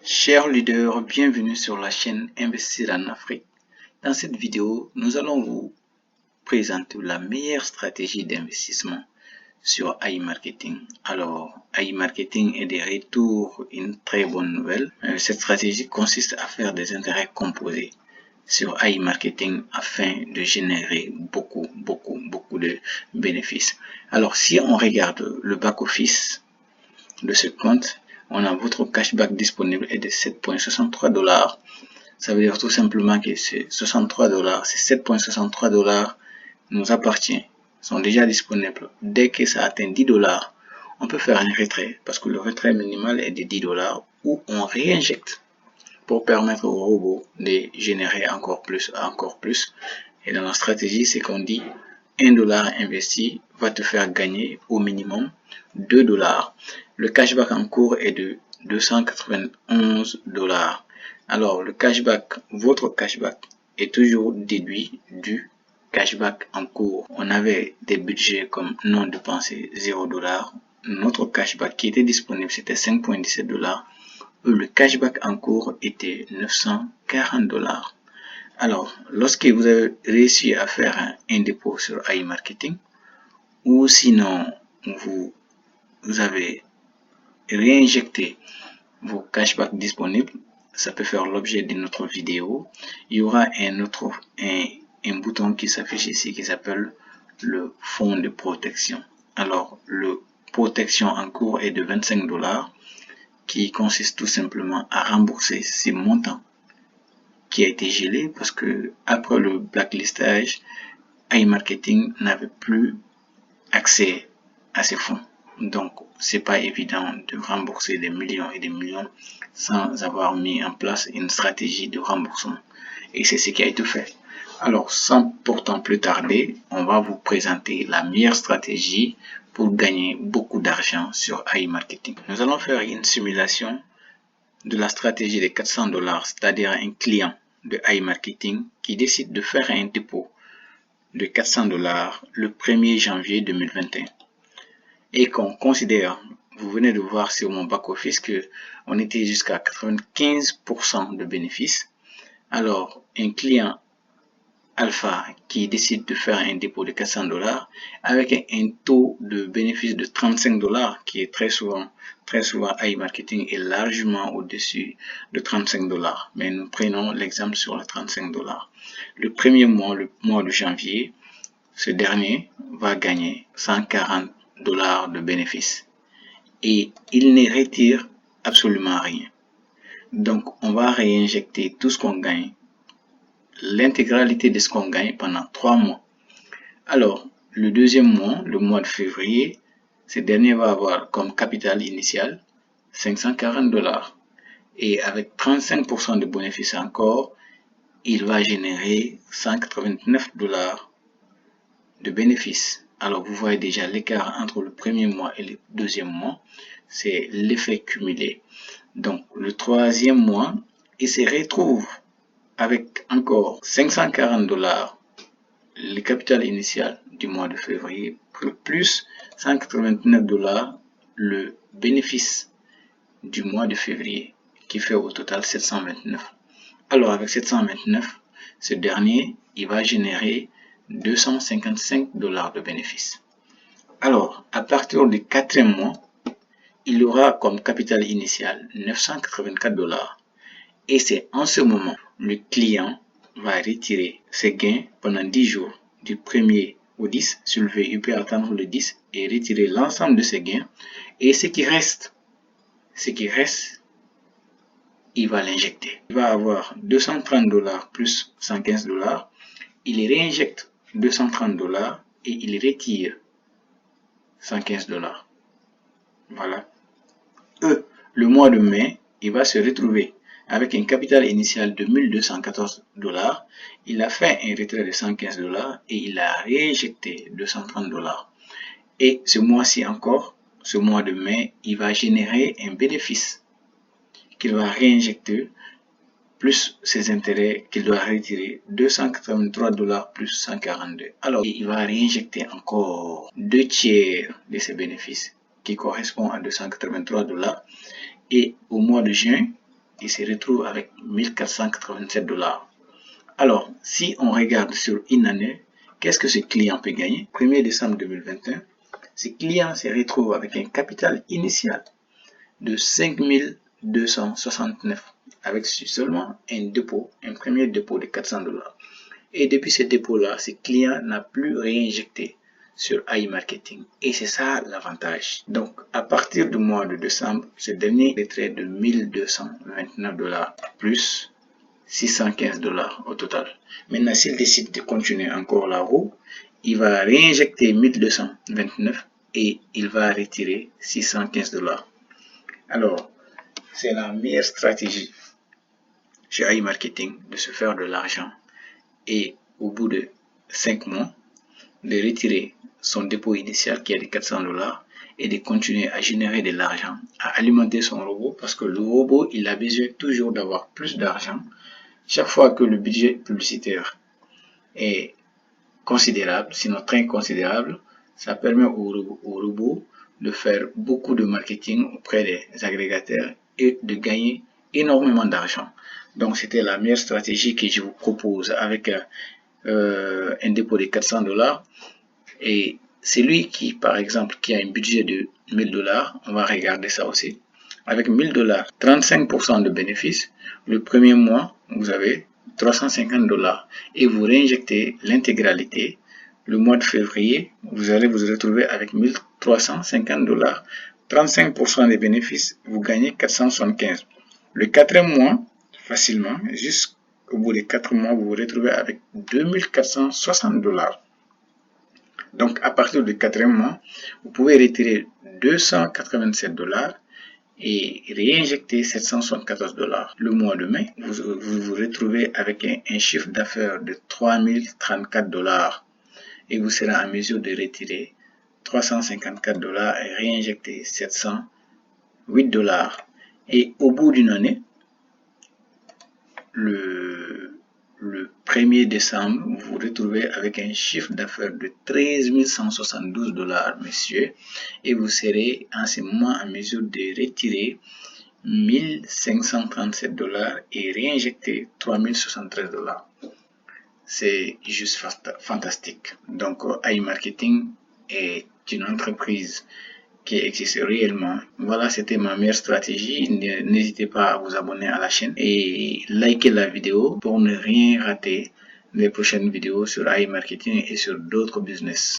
Chers leaders, bienvenue sur la chaîne Investir en Afrique. Dans cette vidéo, nous allons vous présenter la meilleure stratégie d'investissement sur AI Marketing. Alors, AI Marketing est de retour une très bonne nouvelle. Cette stratégie consiste à faire des intérêts composés sur AI Marketing afin de générer beaucoup de bénéfices. Alors, si on regarde le back-office de ce compte, on a votre cashback disponible est de 7,63 $. Ça veut dire tout simplement que ces 63 $, ces 7,63 $ nous appartiennent, sont déjà disponibles. Dès que ça atteint 10 $, on peut faire un retrait parce que le retrait minimal est de 10 $ où on réinjecte pour permettre au robot de générer encore plus. Et dans la stratégie, c'est qu'on dit 1 $ investi va te faire gagner au minimum 2 $. Le cashback en cours est de 291 $. Alors, le cashback, votre cashback est toujours déduit du cashback en cours. On avait des budgets comme non dépensés 0 $. Notre cashback qui était disponible, c'était 5,17 $. Le cashback en cours était 940 $. Alors, lorsque vous avez réussi à faire un dépôt sur AI Marketing, ou sinon vous avez réinjecté vos cashbacks disponibles, ça peut faire l'objet de notre vidéo. Il y aura un bouton qui s'affiche ici qui s'appelle le fonds de protection. Alors, le protection en cours est de 25 $, qui consiste tout simplement à rembourser ces montants qui a été gelé parce que après le blacklistage, AI Marketing n'avait plus accès à ces fonds. Donc, c'est pas évident de rembourser des millions et des millions sans avoir mis en place une stratégie de remboursement. Et c'est ce qui a été fait. Alors, sans pourtant plus tarder, on va vous présenter la meilleure stratégie pour gagner beaucoup d'argent sur AI Marketing. Nous allons faire une simulation de la stratégie des 400 $, c'est-à-dire un client de AI Marketing qui décide de faire un dépôt de 400 $ le 1er janvier 2021 et qu'on considère, vous venez de voir sur mon back-office que on était jusqu'à 95% de bénéfices. Alors, un client alpha qui décide de faire un dépôt de 400 $ avec un taux de bénéfice de 35 $ qui est très souvent AI Marketing est largement au-dessus de 35 $. Mais nous prenons l'exemple sur les 35 $. Le premier mois, le mois de janvier, ce dernier va gagner 140 $ de bénéfices et il ne retire absolument rien. Donc, on va réinjecter tout ce qu'on gagne, l'intégralité de ce qu'on gagne pendant 3 mois. Alors, le deuxième mois, le mois de février, ce dernier va avoir comme capital initial 540 $. Et avec 35% de bénéfice encore, il va générer 189 $ de bénéfices. Alors, vous voyez déjà l'écart entre le premier mois et le deuxième mois. C'est l'effet cumulé. Donc, le troisième mois, il se retrouve avec encore 540 $, le capital initial du mois de février, plus 189 $, le bénéfice du mois de février, qui fait au total 729. Alors, avec 729, ce dernier, il va générer 255 $ de bénéfices. Alors, à partir du quatrième mois, il aura comme capital initial 984 $. Et c'est en ce moment, le client va retirer ses gains pendant 10 jours, du 1er au 10, soulever, il peut attendre le 10 et retirer l'ensemble de ses gains. Et ce qui reste, il va l'injecter. Il va avoir 230 $ plus 115 $. Il réinjecte 230 $ et il retire 115 $. Voilà. Le mois de mai, il va se retrouver avec un capital initial de 1214 $. Il a fait un retrait de 115 $ et il a réinjecté 230 $. Et ce mois-ci encore, ce mois de mai, il va générer un bénéfice qu'il va réinjecter plus ses intérêts qu'il doit retirer 283 $ plus 142. Alors, il va réinjecter encore 2 tiers de ses bénéfices qui correspond à 283 $. Et au mois de juin, il se retrouve avec 1487 $. Alors, si on regarde sur une année, qu'est-ce que ce client peut gagner? 1er décembre 2021, ce client se retrouve avec un capital initial de 5269 avec seulement un premier dépôt de 400 $. Et depuis ce dépôt-là, ce client n'a plus réinjecté sur AI Marketing. Et c'est ça l'avantage. Donc, à partir du mois de décembre, ce dernier retrait de 1229 $ plus 615 $ au total. Maintenant, s'il décide de continuer encore la roue, il va réinjecter 1229 et il va retirer 615 $. Alors, c'est la meilleure stratégie chez AI Marketing de se faire de l'argent et au bout de 5 mois, de retirer son dépôt initial qui est de 400 $ et de continuer à générer de l'argent, à alimenter son robot parce que le robot, il a besoin toujours d'avoir plus d'argent. Chaque fois que le budget publicitaire est considérable, sinon très considérable, ça permet au robot de faire beaucoup de marketing auprès des agrégateurs et de gagner énormément d'argent. Donc, c'était la meilleure stratégie que je vous propose avec un dépôt de 400 $. Et celui qui, par exemple, qui a un budget de 1000 $, on va regarder ça aussi. Avec 1000 $, 35% de bénéfices, le premier mois, vous avez 350 $ et vous réinjectez l'intégralité. Le mois de février, vous allez vous retrouver avec 1350 $. 35% des bénéfices, vous gagnez 475. Le quatrième mois, facilement, jusqu'au bout des 4 mois, vous vous retrouvez avec 2460 $. Donc, à partir du quatrième mois, vous pouvez retirer 287 $ et réinjecter 774 $. Le mois de mai, vous vous retrouvez avec un chiffre d'affaires de 3034 $ et vous serez en mesure de retirer 354 $ et réinjecter 708 $. Et au bout d'une année, le 1er décembre, vous vous retrouvez avec un chiffre d'affaires de 13 172 $, messieurs, et vous serez en ce moment en mesure de retirer 1537 $ et réinjecter 3073 $. C'est juste fantastique. Donc, AI Marketing est une entreprise qui existe réellement. Voilà, c'était ma meilleure stratégie. N'hésitez pas à vous abonner à la chaîne et liker la vidéo pour ne rien rater des prochaines vidéos sur AI Marketing et sur d'autres business.